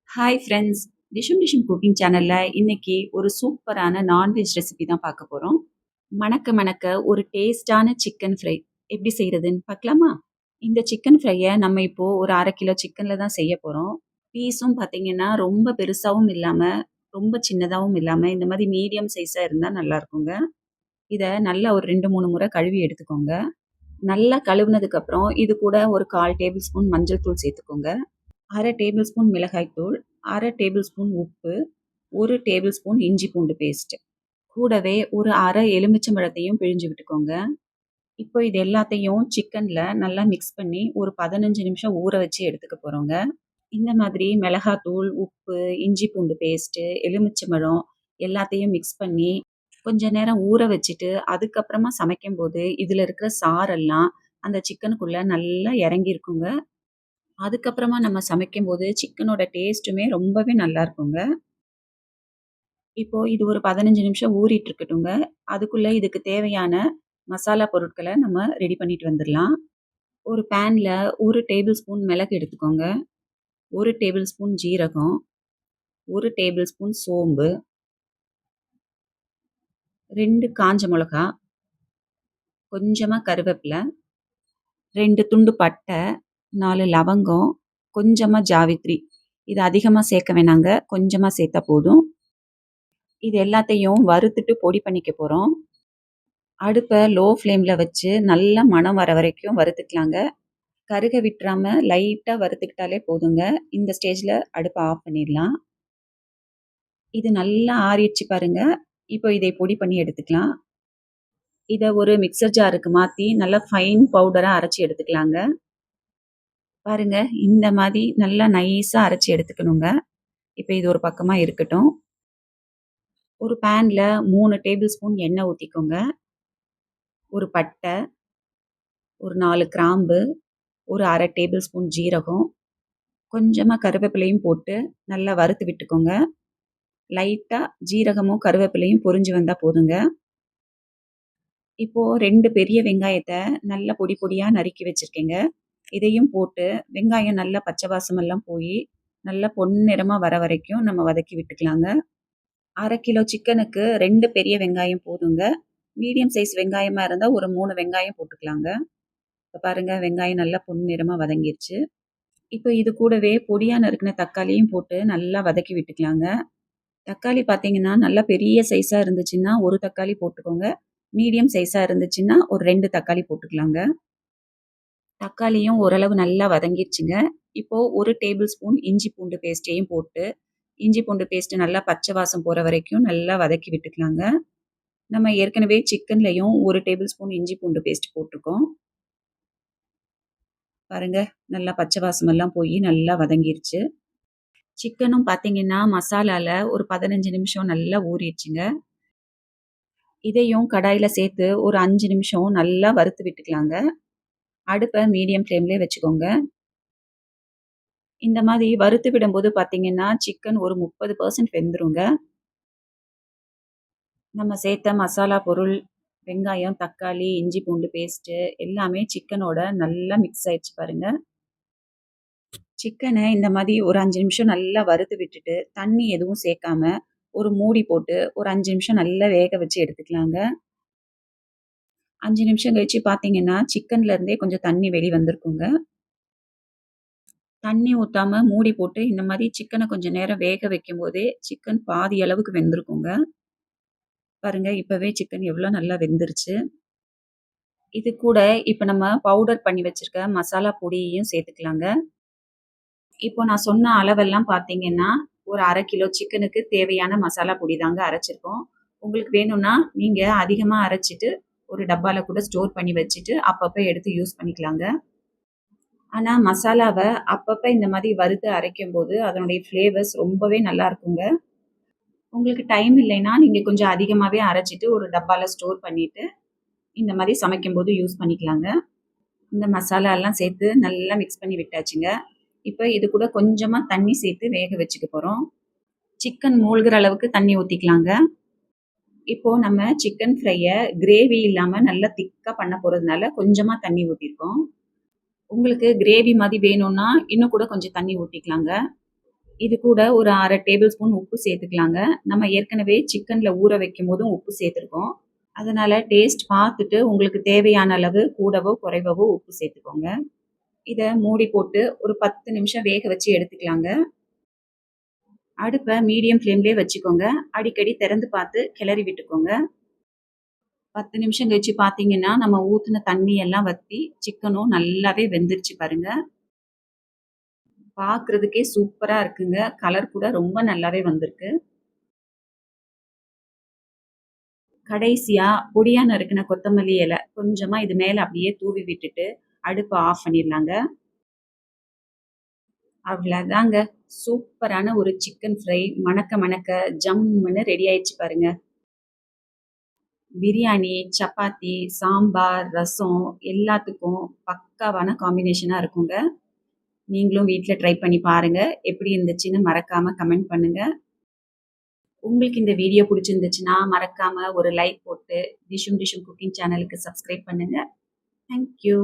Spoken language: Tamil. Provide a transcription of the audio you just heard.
Hi friends! Dishum Dishum cooking சேனல்ல இன்னைக்கு ஒரு சூப்பரான நான்வெஜ் ரெசிபி தான் பார்க்க போறோம். மணக்க மணக்க ஒரு டேஸ்டான சிக்கன் ஃப்ரை எப்படி செய்றதுன்னு பார்க்கலாமா? இந்த சிக்கன் ஃப்ரைய நம்ம இப்போ ஒரு 1/2 கிலோ சிக்கன்ல தான் செய்ய போறோம். பீஸும் பார்த்தீங்கன்னா, ரொம்ப பெருசாவும் இல்லாம, ரொம்ப சின்னதாவும் இல்லாம, இந்த மாரி மீடியம் சைஸா இருந்தா நல்லாருக்குங்க. இத நல்லா ஒரு 2, 3 முறை கழுவி எடுத்துக்கோங்க. நல்லா கழுவுனதுக்கப்புறம், இது கூட ஒரு 1/4 டேபிள் ஸ்பூன் மஞ்சள் தூள் சேர்த்துக்கோங்க. 1/2 டேபிள் ஸ்பூன் மிளகாய் தூள், 1/2 டேபிள் ஸ்பூன் உப்பு, 1 டேபிள் ஸ்பூன் இஞ்சி பூண்டு பேஸ்ட். கூடவே ஒரு 1/2 எலுமிச்சம்பழத்தையும் பிழிஞ்சு விட்டுக்கோங்க. இப்போ இது எல்லாத்தையும் சிக்கன்ல நல்லா மிக்ஸ் பண்ணி ஒரு 15 நிமிஷம் ஊற வச்சு எடுத்துக்க போறோங்க. இந்த மாதிரி மிளகாத்தூள், உப்பு, இஞ்சி பூண்டு பேஸ்ட்டு, எலுமிச்சம்பழம் எல்லாத்தையும் மிக்ஸ் பண்ணி கொஞ்ச நேரம் ஊற வச்சுட்டு, அதுக்கப்புறமா சமைக்கும்போது இதில இருக்கிற சாரெல்லாம் அந்த சிக்கனுக்குள்ள நல்லா இறங்கியிருக்குங்க. அதுக்கப்புறமா நம்ம சமைக்கும்போது சிக்கனோட டேஸ்ட்டுமே ரொம்பவே நல்லாருக்குங்க. இப்போ இது ஒரு 15 நிமிஷம் ஊறிட்டு இருக்கட்டுங்க. அதுக்குள்ள இதுக்கு தேவையான மசாலா பொருட்கள நம்ம ரெடி பண்ணிட்டு வந்துரலாம். ஒரு பேன்ல 1 டேபிள் ஸ்பூன் மிளகு எடுத்துக்கோங்க. 1 டேபிள் ஸ்பூன் ஜீரகம், 1 டேபிள் ஸ்பூன் சோம்பு, 2 காஞ்ச மொளகா, கொஞ்சமா கருவேப்பில, 2 துண்டு பட்ட, 4 லவங்கம், கொஞ்சமா ஜாவித்ரி. இது அதிகமா சேர்க்க வேணாங்க. கொஞ்சமா சேர்த்தா போதும். இது எல்லாத்தையும் வறுத்துட்டு பொடி பண்ணிக்க போறோம். அடுப்ப லோ ஃப்ளேம்ல வச்சு நல்லா மணம் வர வரைக்கும் வறுத்துக்கலாங்க. கருக விட்டுறாம லைட்டா வறுத்துக்கிட்டாலே போதுங்க. இந்த ஸ்டேஜ்ல அடுப்ப ஆஃப் பண்ணிடலாம். இது நல்லா ஆறிடுச்சு பாருங்க. இப்போ இதை பொடி பண்ணி எடுத்துக்கலாம். இத ஒரு மிக்ஸர் ஜாருக்கு மாத்தி நல்லா ஃபைன் பவுடரா அரைச்சு எடுத்துக்கலாங்க. பாருங்க இந்த மாரி நல்லா நைஸா அரைச்சு எடுத்துக்கணுங்க. இப்ப இது ஒரு பக்கமா இருக்கட்டும். ஒரு பேன்ல 3 டேபிள் ஸ்பூன் எண்ணெய் ஊத்திக்கோங்க. ஒரு பட்டை, ஒரு 4 கிராம்பு, ஒரு 1/2 டேபிள் ஸ்பூன் ஜீரகம், கொஞ்சமா கருவேப்பிலையும் போட்டு நல்லா வறுத்து விட்டுக்கோங்க. லைட்டா ஜீரகமும், கருவேப்பிலையும் பொரிஞ்சு வந்தா போதுங்க. இப்போ 2 பெரிய வெங்காயத்த நல்லா பொடி பொடியா நறுக்கி வச்சிருக்கேங்க. இதையும் போட்டு வெங்காயம் நல்லா பச்சை வாசமெல்லாம் போயி, நல்லா பொன்னிறமா வர வரைக்கும் நம்ம வதக்கி விட்டுக்கலாங்க. 1/2 கிலோ சிக்கனுக்கு 2 பெரிய வெங்காயம் போதுங்க. மீடியம் சைஸ் வெங்காயமா இருந்தா ஒரு 3 வெங்காயம் போட்டுக்கலாங்க. இப்ப பாருங்க வெங்காயம் நல்லா பொன்னிறமா வதங்கிருச்சு. இப்ப இது கூடவே பொடியா நறுக்குன தக்காளியும் போட்டு நல்லா வதக்கி விட்டுக்கலாங்க. தக்காளி பார்த்தீங்கன்னா, நல்லா பெரிய சைஸா இருந்துச்சுன்னா, 1 தக்காளி போட்டுக்கோங்க. மீடியம் சைஸா இருந்துச்சுன்னா, ஒரு 2 தக்காளி போட்டுக்கலாங்க. தக்காளியும் ஓரளவு நல்லா வதங்கிருச்சுங்க. இப்போ 1 டேபிள் ஸ்பூன் இஞ்சி பூண்டு பேஸ்ட்டையும் போட்டு, இஞ்சி பூண்டு பேஸ்ட் நல்லா பச்சை வாசம் போற வரைக்கும் நல்லா வதக்கி விட்டுக்கலாங்க. நம்ம ஏற்கனவே சிக்கன்லயும் 1 டேபிள் ஸ்பூன் இஞ்சி பூண்டு பேஸ்ட் போட்டுருக்கோம். பாருங்க, நல்லா பச்சை வாசமெல்லாம் போயி நல்லா வதங்கிருச்சு. சிக்கனும் பார்த்தீங்கன்னா, மசாலால ஒரு 15 நிமிஷம் நல்லா ஊறிடுச்சுங்க. இதையும் கடாயில சேர்த்து ஒரு 5 நிமிஷம் நல்லா வறுத்து விட்டுக்கலாங்க. அடுப்ப மீடியம் ஃப்ளேம்லயே வச்சுக்கோங்க. இந்த மாதிரி வறுத்து விடும்போது பார்த்தீங்கன்னா, சிக்கன் ஒரு 30% வெந்துருங்க. நம்ம சேர்த்த மசாலா பொருள், வெங்காயம், தக்காளி, இஞ்சி பூண்டு பேஸ்ட்டு எல்லாமே சிக்கனோட நல்லா மிக்ஸ் ஆயிடுச்சு பாருங்க. சிக்கன இந்த மாதிரி ஒரு 5 நிமிஷம் நல்லா வறுத்து விட்டுட்டு, தண்ணி எதுவும் சேர்க்காம, ஒரு மூடி போட்டு ஒரு 5 நிமிஷம் நல்லா வேக வச்சு எடுத்துக்கலாங்க. 5 நிமிஷம் கழிச்சு பார்த்தீங்கன்னா, சிக்கன்ல இருந்தே கொஞ்சம் தண்ணி வெளி வந்திருக்குங்க. தண்ணி ஊத்தாம மூடி போட்டு இந்த மாரி சிக்கன கொஞ்சம் நேரம் வேக வைக்கும்போதே, சிக்கன் பாதி அளவுக்கு வெந்திருக்குங்க. பாருங்க இப்பவே சிக்கன் எவ்வளோ நல்லா வெந்துருச்சு. இது கூட இப்ப நம்ம பவுடர் பண்ணி வச்சிருக்க மசாலா பொடியையும் சேர்த்துக்கலாங்க. இப்போ நான் சொன்ன அளவெல்லாம் பார்த்தீங்கன்னா, ஒரு 1/2 கிலோ சிக்கனுக்கு தேவையான மசாலா பொடி தாங்க அரைச்சிருக்கோம். உங்களுக்கு வேணும்னா, நீங்க அதிகமா அரைச்சுட்டு, ஒரு டப்பால கூட ஸ்டோர் பண்ணி வச்சுட்டு, அப்பப்ப எடுத்து யூஸ் பண்ணிக்கலாங்க. ஆனா, மசாலாவ அப்பப்ப இந்த மாரி வறுத்து அரைக்கும்போது, அதனுடைய ஃப்ளேவர்ஸ் ரொம்பவே நல்லாருக்குங்க. உங்களுக்கு டைம் இல்லைன்னா, நீங்க கொஞ்சம் அதிகமாவே அரைச்சுட்டு, ஒரு டப்பால ஸ்டோர் பண்ணிட்டு, இந்த மாரி சமைக்கும்போது யூஸ் பண்ணிக்கலாங்க. இந்த மசாலாலாம் சேர்த்து நல்லா மிக்ஸ் பண்ணி விட்டாச்சுங்க. இப்ப இது கூட கொஞ்சமா தண்ணி சேர்த்து வேக வச்சுக்க போறோம். சிக்கன் மூழ்குற அளவுக்கு தண்ணி ஊத்திக்கலாங்க. இப்போ நம்ம சிக்கன் ஃப்ரைய கிரேவி இல்லாம நல்லா திக்கா பண்ண போறதுனால கொஞ்சமா தண்ணி ஊத்திருக்கோம். உங்களுக்கு கிரேவி மாரி வேணும்னா, இன்னும் கூட கொஞ்சம் தண்ணி ஊத்திக்கலாங்க. இது கூட ஒரு 1/2 டேபிள் ஸ்பூன் உப்பு சேர்த்துக்கலாங்க. நம்ம ஏற்கனவே சிக்கன்ல ஊற வைக்கும்போதும் உப்பு சேர்த்துருக்கோம். அதனால டேஸ்ட் பார்த்துட்டு உங்களுக்கு தேவையான அளவு கூடவோ, குறைவோ உப்பு சேர்த்துக்கோங்க. இத மூடி போட்டு ஒரு 10 நிமிஷம் வேக வச்சு எடுத்துக்கலாங்க. அடுப்ப மீடியம் ஃப்ளேம்லயே வச்சுக்கோங்க. அடிக்கடி திறந்து பார்த்து கிளறி விட்டுக்கோங்க. 10 நிமிஷம் கழிச்சு பார்த்தீங்கன்னா, நம்ம ஊத்துன தண்ணி எல்லாம் வத்தி, சிக்கனும் நல்லாவே வெந்துருச்சு பாருங்க. பார்க்குறதுக்கே சூப்பரா இருக்குங்க. கலர் கூட ரொம்ப நல்லாவே வந்திருக்கு. கடைசியா பொடியா நறுக்குன கொத்தமல்லி இலை கொஞ்சமா இது மேல அப்படியே தூவி விட்டுட்டு, அடுப்ப ஆஃப் பண்ணிடலாங்க. அவ்வளதாங்க. சூப்பரான ஒரு சிக்கன் ஃப்ரை மணக்க மணக்க ஜம்முன்னு ரெடி ஆயிடுச்சு பாருங்க. பிரியாணி, சப்பாத்தி, சாம்பார், ரசம் எல்லாத்துக்கும் பக்காவான காம்பினேஷனா இருக்குங்க. நீங்களும் வீட்ல ட்ரை பண்ணி பாருங்க. எப்படி இருந்துச்சுன்னு மறக்காம கமெண்ட் பண்ணுங்க. உங்களுக்கு இந்த வீடியோ புடிச்சிருந்துச்சுன்னா, மறக்காம ஒரு லைக் போட்டு டிஷும் டிஷும் குக்கிங் சேனலுக்கு சப்ஸ்கிரைப் பண்ணுங்க. Thank you.